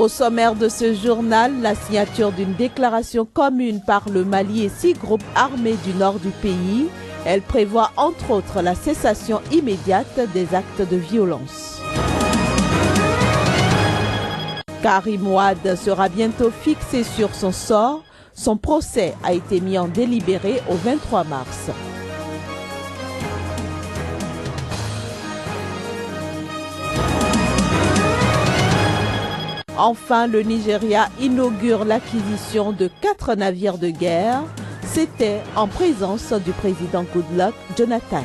Au sommaire de ce journal, la signature d'une déclaration commune par le Mali et 6 groupes armés du nord du pays. Elle prévoit entre autres la cessation immédiate des actes de violence. Karim Wade sera bientôt fixé sur son sort. Son procès a été mis en délibéré au 23 mars. Enfin, le Nigeria inaugure l'acquisition de 4 navires de guerre. C'était en présence du président Goodluck Jonathan.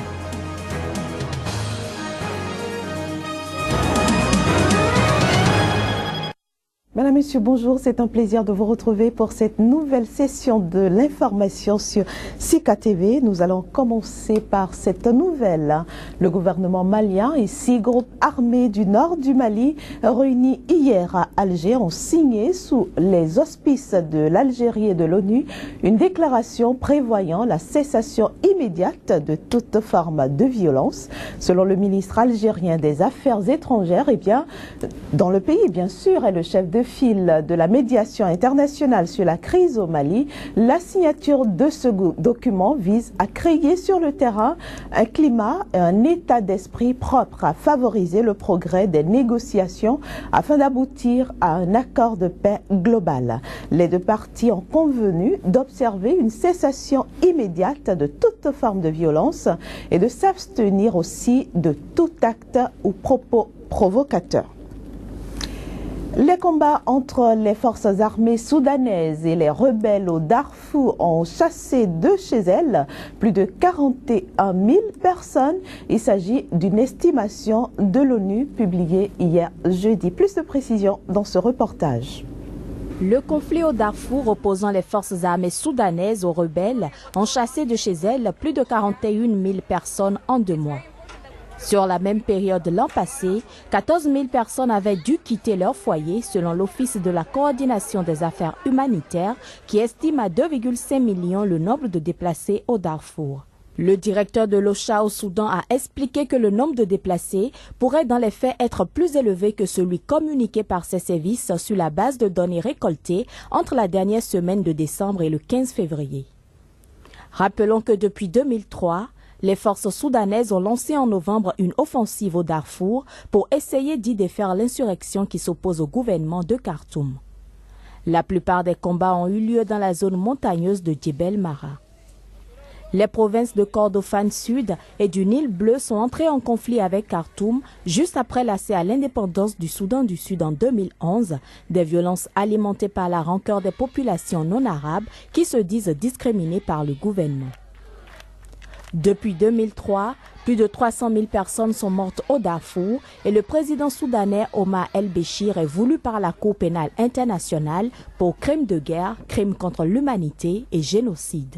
Mesdames, Messieurs, bonjour. C'est un plaisir de vous retrouver pour cette nouvelle session de l'information sur Sika TV. Nous allons commencer par cette nouvelle. Le gouvernement malien et 6 groupes armés du nord du Mali réunis hier à Alger ont signé sous les auspices de l'Algérie et de l'ONU une déclaration prévoyant la cessation immédiate de toute forme de violence. Selon le ministre algérien des Affaires étrangères, dans le pays, bien sûr, est le chef de fil de la médiation internationale sur la crise au Mali. La signature de ce document vise à créer sur le terrain un climat et un état d'esprit propre à favoriser le progrès des négociations afin d'aboutir à un accord de paix global. Les deux parties ont convenu d'observer une cessation immédiate de toute forme de violence et de s'abstenir aussi de tout acte ou propos provocateurs. Les combats entre les forces armées soudanaises et les rebelles au Darfour ont chassé de chez elles plus de 41 000 personnes. Il s'agit d'une estimation de l'ONU publiée hier jeudi. Plus de précisions dans ce reportage. Le conflit au Darfour opposant les forces armées soudanaises aux rebelles ont chassé de chez elles plus de 41 000 personnes en 2 mois. Sur la même période l'an passé, 14 000 personnes avaient dû quitter leur foyer selon l'Office de la coordination des affaires humanitaires qui estime à 2,5 millions le nombre de déplacés au Darfour. Le directeur de l'OCHA au Soudan a expliqué que le nombre de déplacés pourrait dans les faits être plus élevé que celui communiqué par ses services sur la base de données récoltées entre la dernière semaine de décembre et le 15 février. Rappelons que depuis 2003, les forces soudanaises ont lancé en novembre une offensive au Darfour pour essayer d'y défaire l'insurrection qui s'oppose au gouvernement de Khartoum. La plupart des combats ont eu lieu dans la zone montagneuse de Djebel Mara. Les provinces de Kordofan Sud et du Nil Bleu sont entrées en conflit avec Khartoum juste après l'accès à l'indépendance du Soudan du Sud en 2011, des violences alimentées par la rancœur des populations non arabes qui se disent discriminées par le gouvernement. Depuis 2003, plus de 300 000 personnes sont mortes au Darfour et le président soudanais Omar el-Béchir est voulu par la Cour pénale internationale pour crimes de guerre, crimes contre l'humanité et génocide.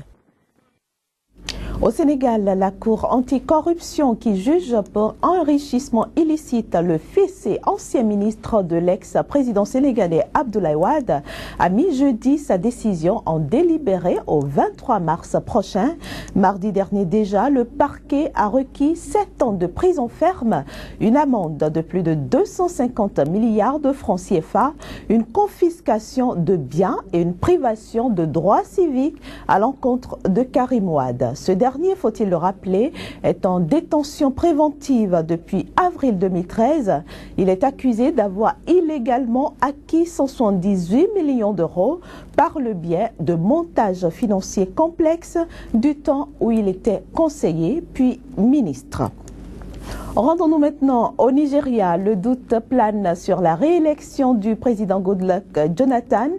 Au Sénégal, la Cour anticorruption qui juge pour enrichissement illicite le fils et ancien ministre de l'ex-président sénégalais Abdoulaye Wade a mis jeudi sa décision en délibéré au 23 mars prochain. Mardi dernier déjà, le parquet a requis 7 ans de prison ferme, une amende de plus de 250 milliards de francs CFA, une confiscation de biens et une privation de droits civiques à l'encontre de Karim Wade. Ce dernier, faut-il le rappeler, est en détention préventive depuis avril 2013. Il est accusé d'avoir illégalement acquis 178 millions d'euros par le biais de montages financiers complexes du temps où il était conseiller puis ministre. Rendons-nous maintenant au Nigeria. Le doute plane sur la réélection du président Goodluck Jonathan.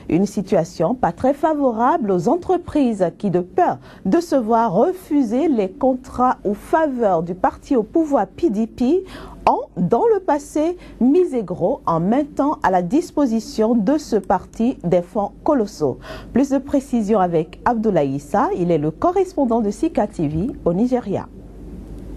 Une situation pas très favorable aux entreprises qui, de peur de se voir refuser les contrats ou faveurs du parti au pouvoir PDP, ont, dans le passé, misé gros en mettant à la disposition de ce parti des fonds colossaux. Plus de précisions avec Abdoulaye Issa. Il est le correspondant de Sika TV au Nigeria.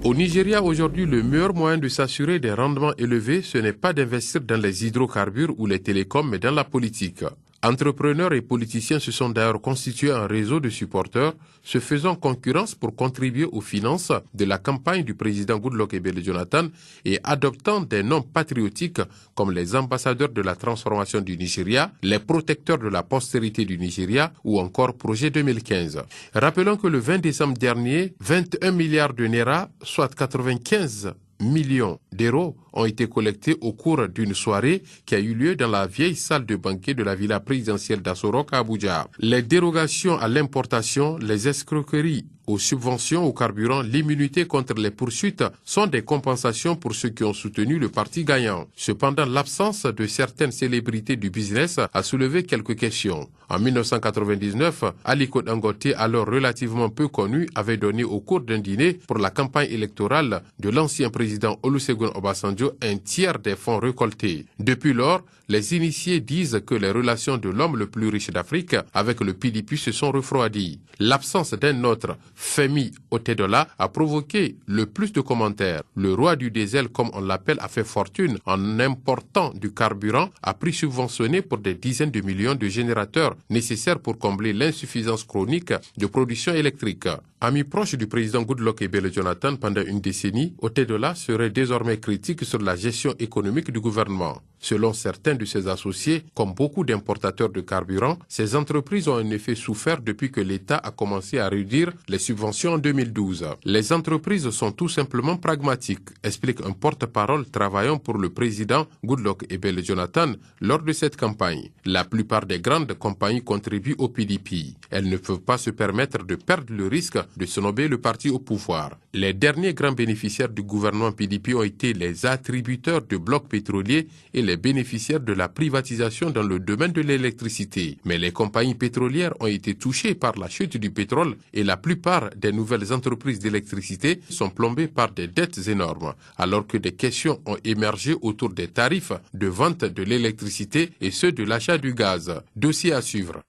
Au Nigeria, aujourd'hui, le meilleur moyen de s'assurer des rendements élevés, ce n'est pas d'investir dans les hydrocarbures ou les télécoms, mais dans la politique. Entrepreneurs et politiciens se sont d'ailleurs constitués un réseau de supporters, se faisant concurrence pour contribuer aux finances de la campagne du président Goodluck Ebele Jonathan et adoptant des noms patriotiques comme les ambassadeurs de la transformation du Nigeria, les protecteurs de la postérité du Nigeria ou encore Projet 2015. Rappelons que le 20 décembre dernier, 21 milliards de naira, soit 95 millions d'euros, ont été collectés au cours d'une soirée qui a eu lieu dans la vieille salle de banquet de la villa présidentielle d'Aso Rock à Abuja. Les dérogations à l'importation, les escroqueries aux subventions au carburant, l'immunité contre les poursuites sont des compensations pour ceux qui ont soutenu le parti gagnant. Cependant, l'absence de certaines célébrités du business a soulevé quelques questions. En 1999, Aliko Dangote, alors relativement peu connu, avait donné au cours d'un dîner pour la campagne électorale de l'ancien président Olusegun Obasanjo un tiers des fonds récoltés. Depuis lors, les initiés disent que les relations de l'homme le plus riche d'Afrique avec le PDP se sont refroidies. L'absence d'un autre, Femi Otedola, a provoqué le plus de commentaires. Le roi du diesel, comme on l'appelle, a fait fortune en important du carburant, a prix subventionné pour des dizaines de millions de générateurs nécessaires pour combler l'insuffisance chronique de production électrique. Ami proche du président Goodluck Ebele Jonathan pendant une décennie, Otedola serait désormais critique sur la gestion économique du gouvernement. Selon certains de ses associés, comme beaucoup d'importateurs de carburant, ces entreprises ont en effet souffert depuis que l'État a commencé à réduire les subventions en 2012. Les entreprises sont tout simplement pragmatiques, explique un porte-parole travaillant pour le président Goodluck Ebele Jonathan lors de cette campagne. La plupart des grandes compagnies contribuent au PDP. Elles ne peuvent pas se permettre de perdre le risque de snober le parti au pouvoir. Les derniers grands bénéficiaires du gouvernement PDP ont été les attributeurs de blocs pétroliers et les bénéficiaires de la privatisation dans le domaine de l'électricité. Mais les compagnies pétrolières ont été touchées par la chute du pétrole et la plupart des nouvelles entreprises d'électricité sont plombées par des dettes énormes, alors que des questions ont émergé autour des tarifs de vente de l'électricité et ceux de l'achat du gaz. Dossier à suivre.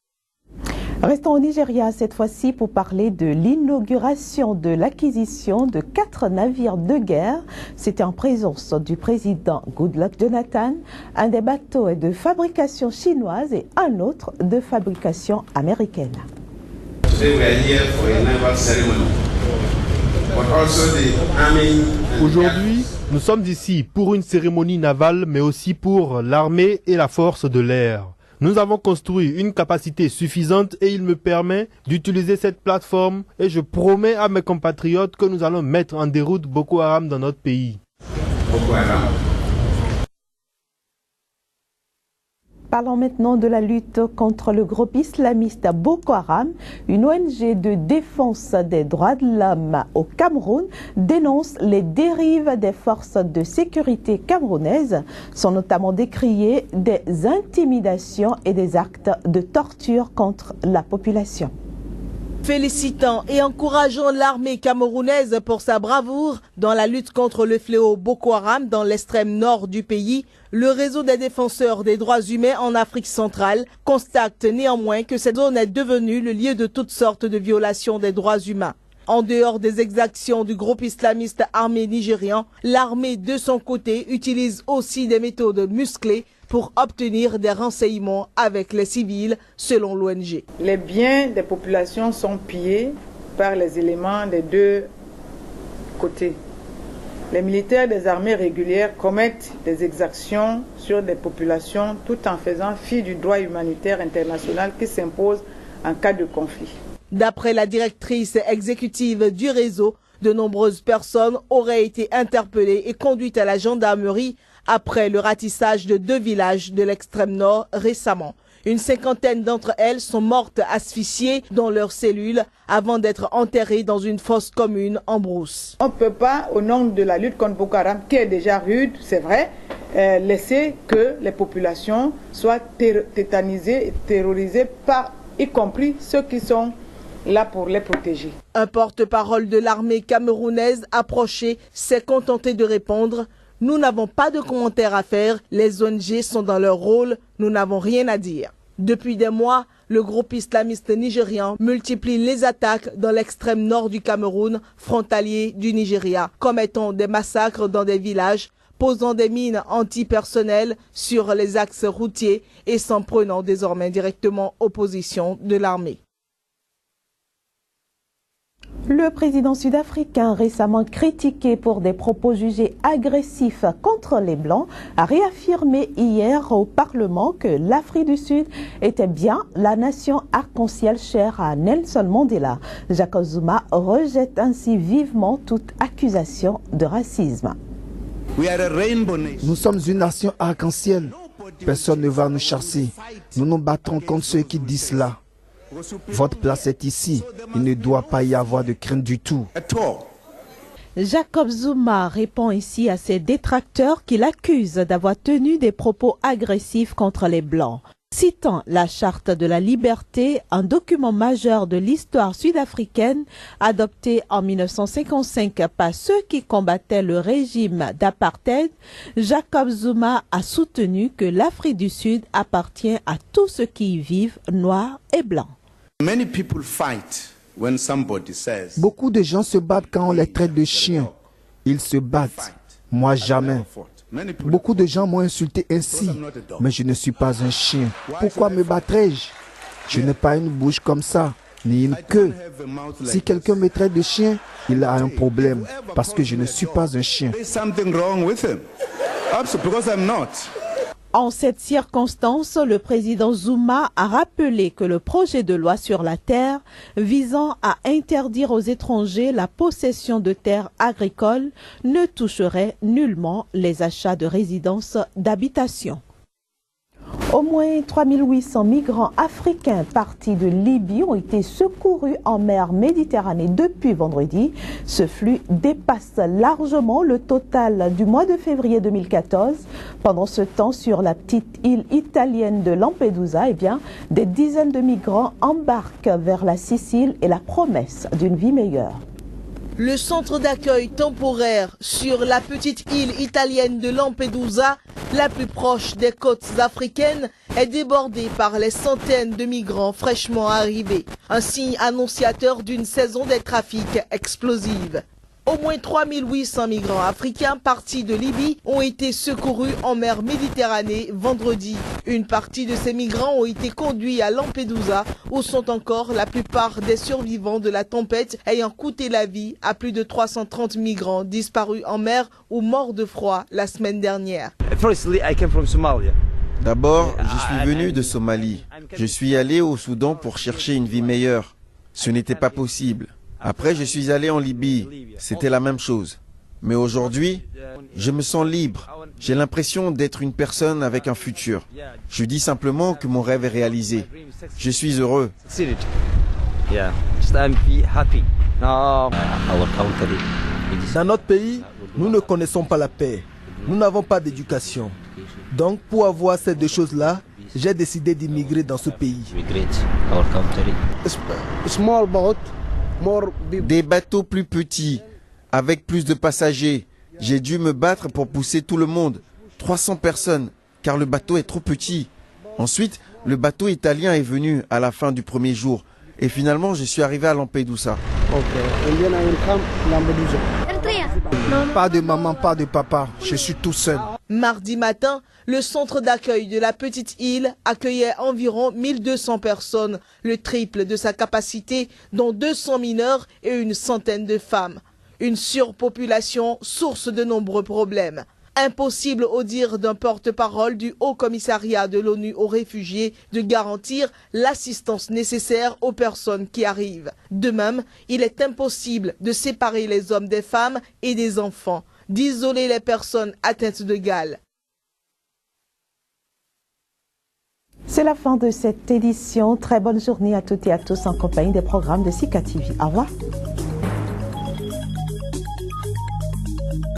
Restons au Nigeria cette fois-ci pour parler de l'inauguration de l'acquisition de 4 navires de guerre. C'était en présence du président Goodluck Jonathan. Un des bateaux est de fabrication chinoise et un autre de fabrication américaine. Aujourd'hui, nous sommes ici pour une cérémonie navale, mais aussi pour l'armée et la force de l'air. Nous avons construit une capacité suffisante et il me permet d'utiliser cette plateforme et je promets à mes compatriotes que nous allons mettre en déroute Boko Haram dans notre pays. Parlons maintenant de la lutte contre le groupe islamiste Boko Haram. Une ONG de défense des droits de l'homme au Cameroun dénonce les dérives des forces de sécurité camerounaises. Sont notamment décriées des intimidations et des actes de torture contre la population. Félicitant et encourageant l'armée camerounaise pour sa bravoure dans la lutte contre le fléau Boko Haram dans l'extrême nord du pays, le réseau des défenseurs des droits humains en Afrique centrale constate néanmoins que cette zone est devenue le lieu de toutes sortes de violations des droits humains. En dehors des exactions du groupe islamiste armé nigérian, l'armée de son côté utilise aussi des méthodes musclées pour obtenir des renseignements avec les civils, selon l'ONG. Les biens des populations sont pillés par les éléments des deux côtés. Les militaires des armées régulières commettent des exactions sur des populations tout en faisant fi du droit humanitaire international qui s'impose en cas de conflit. D'après la directrice exécutive du réseau, de nombreuses personnes auraient été interpellées et conduites à la gendarmerie après le ratissage de 2 villages de l'extrême nord récemment. Une 50aine d'entre elles sont mortes asphyxiées dans leurs cellules avant d'être enterrées dans une fosse commune en brousse. On ne peut pas, au nom de la lutte contre Boko Haram, qui est déjà rude, c'est vrai, laisser que les populations soient tétanisées et terrorisées, y compris ceux qui sont là pour les protéger. Un porte-parole de l'armée camerounaise approché s'est contenté de répondre: nous n'avons pas de commentaires à faire, les ONG sont dans leur rôle, nous n'avons rien à dire. Depuis des mois, le groupe islamiste nigérian multiplie les attaques dans l'extrême nord du Cameroun, frontalier du Nigeria, commettant des massacres dans des villages, posant des mines antipersonnelles sur les axes routiers et s'en prenant désormais directement aux positions de l'armée. Le président sud-africain, récemment critiqué pour des propos jugés agressifs contre les Blancs, a réaffirmé hier au Parlement que l'Afrique du Sud était bien la nation arc-en-ciel chère à Nelson Mandela. Jacob Zuma rejette ainsi vivement toute accusation de racisme. Nous sommes une nation arc-en-ciel. Personne ne va nous chasser. Nous nous battrons contre ceux qui disent cela. Votre place est ici. Il ne doit pas y avoir de crainte du tout. Jacob Zuma répond ici à ses détracteurs qui l'accusent d'avoir tenu des propos agressifs contre les Blancs. Citant la Charte de la liberté, un document majeur de l'histoire sud-africaine adopté en 1955 par ceux qui combattaient le régime d'apartheid, Jacob Zuma a soutenu que l'Afrique du Sud appartient à tous ceux qui y vivent, noirs et blancs. Beaucoup de gens se battent quand on les traite de chiens. Ils se battent. Moi, jamais. Beaucoup de gens m'ont insulté ainsi, mais je ne suis pas un chien. Pourquoi me battrais-je? Je n'ai pas une bouche comme ça, ni une queue. Si quelqu'un me traite de chien, il a un problème, parce que je ne suis pas un chien. En cette circonstance, le président Zuma a rappelé que le projet de loi sur la terre visant à interdire aux étrangers la possession de terres agricoles ne toucherait nullement les achats de résidences d'habitation. Au moins 3800 migrants africains partis de Libye ont été secourus en mer Méditerranée depuis vendredi. Ce flux dépasse largement le total du mois de février 2014. Pendant ce temps, sur la petite île italienne de Lampedusa, des dizaines de migrants embarquent vers la Sicile et la promesse d'une vie meilleure. Le centre d'accueil temporaire sur la petite île italienne de Lampedusa, la plus proche des côtes africaines, est débordé par les centaines de migrants fraîchement arrivés. Un signe annonciateur d'une saison des trafics explosive. Au moins 3800 migrants africains partis de Libye ont été secourus en mer Méditerranée vendredi. Une partie de ces migrants ont été conduits à Lampedusa, où sont encore la plupart des survivants de la tempête ayant coûté la vie à plus de 330 migrants disparus en mer ou morts de froid la semaine dernière. D'abord, je suis venu de Somalie. Je suis allé au Soudan pour chercher une vie meilleure. Ce n'était pas possible. Après, je suis allé en Libye. C'était la même chose. Mais aujourd'hui, je me sens libre. J'ai l'impression d'être une personne avec un futur. Je dis simplement que mon rêve est réalisé. Je suis heureux. Dans notre pays, nous ne connaissons pas la paix. Nous n'avons pas d'éducation. Donc, pour avoir ces deux choses-là, j'ai décidé d'immigrer dans ce pays. Des bateaux plus petits, avec plus de passagers. J'ai dû me battre pour pousser tout le monde. 300 personnes, car le bateau est trop petit. Ensuite, le bateau italien est venu à la fin du premier jour. Et finalement, je suis arrivé à Lampedusa. Pas de maman, pas de papa. Je suis tout seul. Mardi matin, le centre d'accueil de la petite île accueillait environ 1200 personnes, le triple de sa capacité, dont 200 mineurs et une centaine de femmes. Une surpopulation, source de nombreux problèmes. Impossible au dire d'un porte-parole du Haut Commissariat de l'ONU aux réfugiés de garantir l'assistance nécessaire aux personnes qui arrivent. De même, il est impossible de séparer les hommes des femmes et des enfants, d'isoler les personnes atteintes de gale. C'est la fin de cette édition. Très bonne journée à toutes et à tous en compagnie des programmes de Sika TV. Au revoir.